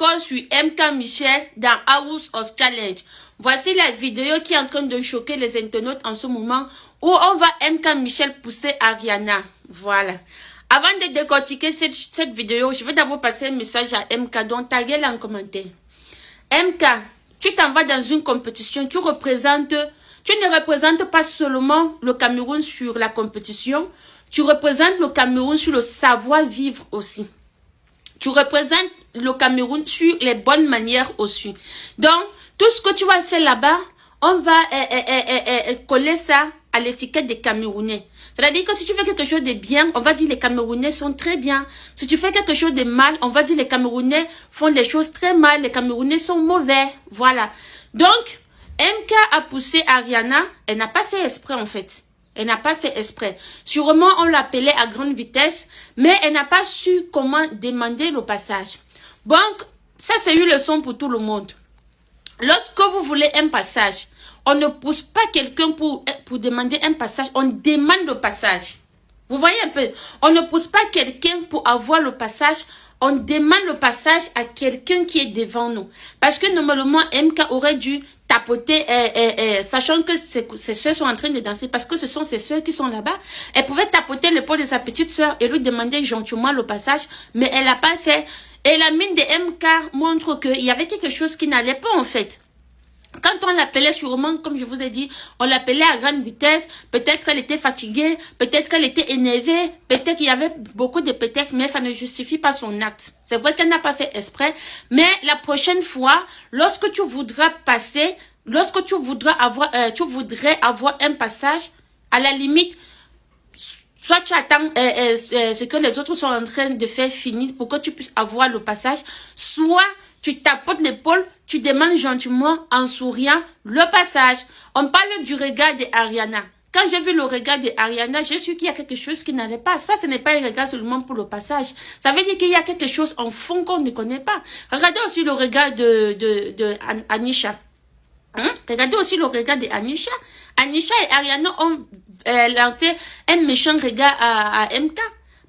encore sur MK Michel dans House of Challenge. Voici la vidéo qui est en train de choquer les internautes en ce moment, où on va MK Michel pousser Ariana. Voilà. Avant de décortiquer cette vidéo, je vais d'abord passer un message à MK, donc taguez-la en commentaire. MK, tu t'en vas dans une compétition, tu ne représentes pas seulement le Cameroun sur la compétition, tu représentes le Cameroun sur le savoir-vivre aussi. Tu représentes le Cameroun sur les bonnes manières aussi. Donc, tout ce que tu vas faire là-bas, on va coller ça à l'étiquette des Camerounais. C'est-à-dire que si tu fais quelque chose de bien, on va dire les Camerounais sont très bien. Si tu fais quelque chose de mal, on va dire les Camerounais font des choses très mal. Les Camerounais sont mauvais. Voilà. Donc, MK a poussé Ariana. Elle n'a pas fait exprès en fait. Elle n'a pas fait exprès. Sûrement, on l'appelait à grande vitesse, mais elle n'a pas su comment demander le passage. Donc, ça c'est une leçon pour tout le monde. Lorsque vous voulez un passage, on ne pousse pas quelqu'un pour demander un passage, on demande le passage. Vous voyez un peu? On ne pousse pas quelqu'un pour avoir le passage, on demande le passage à quelqu'un qui est devant nous. Parce que normalement, MK aurait dû tapoter, sachant que ses soeurs sont en train de danser, parce que ce sont ses soeurs qui sont là-bas. Elle pouvait tapoter l'épaule de sa petite soeur et lui demander gentiment le passage, mais elle n'a pas fait. Et la mine de MK montre qu'il y avait quelque chose qui n'allait pas en fait. Quand on l'appelait sûrement, comme je vous ai dit, on l'appelait à grande vitesse, peut-être qu'elle était fatiguée, peut-être qu'elle était énervée, peut-être qu'il y avait beaucoup de peut-être, mais ça ne justifie pas son acte. C'est vrai qu'elle n'a pas fait exprès, mais la prochaine fois, lorsque tu voudras passer, lorsque tu voudrais avoir un passage, à la limite, soit tu attends ce que les autres sont en train de faire finir pour que tu puisses avoir le passage, soit tu tapotes l'épaule, tu demandes gentiment en souriant le passage. On parle du regard de Ariana. Quand j'ai vu le regard de Ariana, j'ai su qu'il y a quelque chose qui n'allait pas. Ça, ce n'est pas un regard seulement pour le passage. Ça veut dire qu'il y a quelque chose en fond qu'on ne connaît pas. Regardez aussi le regard de Anisha. Regardez aussi le regard de Anisha. Anisha et Ariana ont lancé un méchant regard à MK.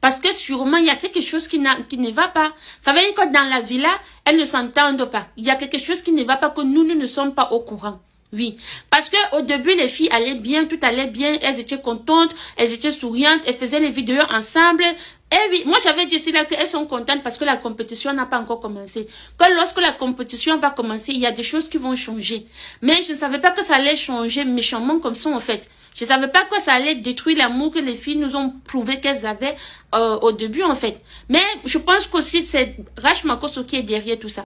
Parce que sûrement, il y a quelque chose qui ne va pas. Ça veut dire que dans la villa, elles ne s'entendent pas. Il y a quelque chose qui ne va pas, que nous ne sommes pas au courant. Oui. Parce que au début, les filles allaient bien, tout allait bien. Elles étaient contentes, elles étaient souriantes, elles faisaient les vidéos ensemble. Et oui, moi j'avais dit là qu'elles sont contentes parce que la compétition n'a pas encore commencé. Que lorsque la compétition va commencer, il y a des choses qui vont changer. Mais je ne savais pas que ça allait changer méchamment comme ça en fait. Je ne savais pas que ça allait détruire l'amour que les filles nous ont prouvé qu'elles avaient au début en fait. Mais je pense qu'aussi c'est Rach Makosso qui est derrière tout ça.